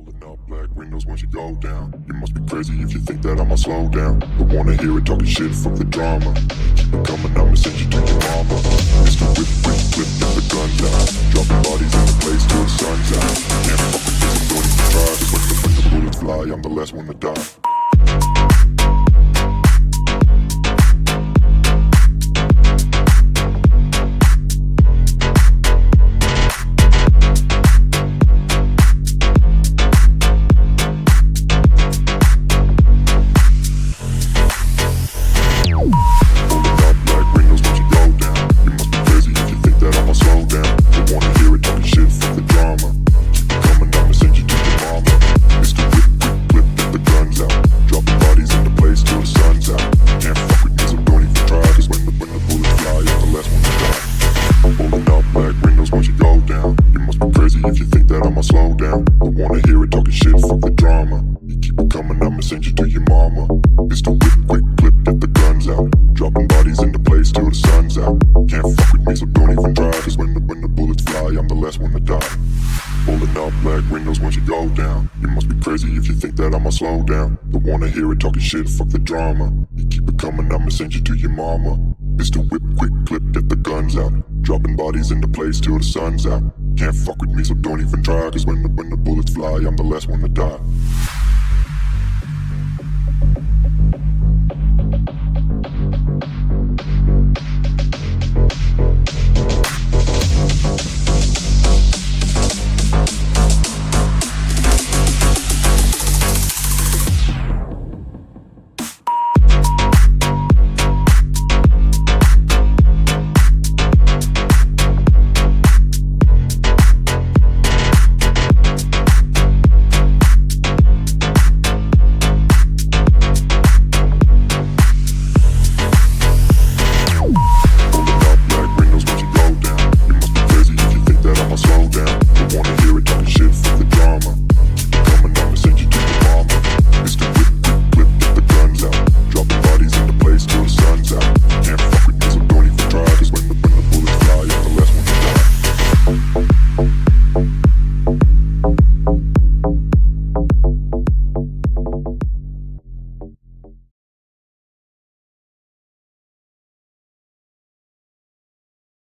Rolling up black windows once you go down. You must be crazy if you think that I'ma slow down. Don't wanna hear it talking shit, fuck the drama. Keep it coming, I'ma send you to your mama. Mr. Whip, whip, whip, get the guns out. Dropping bodies in the place till the sun's out. Can't fuck with this, I'm going to try. Cause when the bullets fly, I'm the last one to die. If you think that I'ma slow down, don't wanna hear it talking shit, fuck the drama. You keep it coming, I'ma send you to your mama. It's the whip, quick clip, get the guns out. Dropping bodies in the place till the sun's out. Can't fuck with me, so don't even try. Cause when the bullets fly, I'm the last one to die. Rolling up black windows once you go down. You must be crazy if you think that I'ma slow down. Don't wanna hear it talking shit, fuck the drama. You keep it coming, I'ma send you to your mama. It's the whip, quick clip, get the guns out. Dropping bodies in the place till the sun's out. Can't fuck with me, so don't even try. Cause when the bullets fly, I'm the last one to die.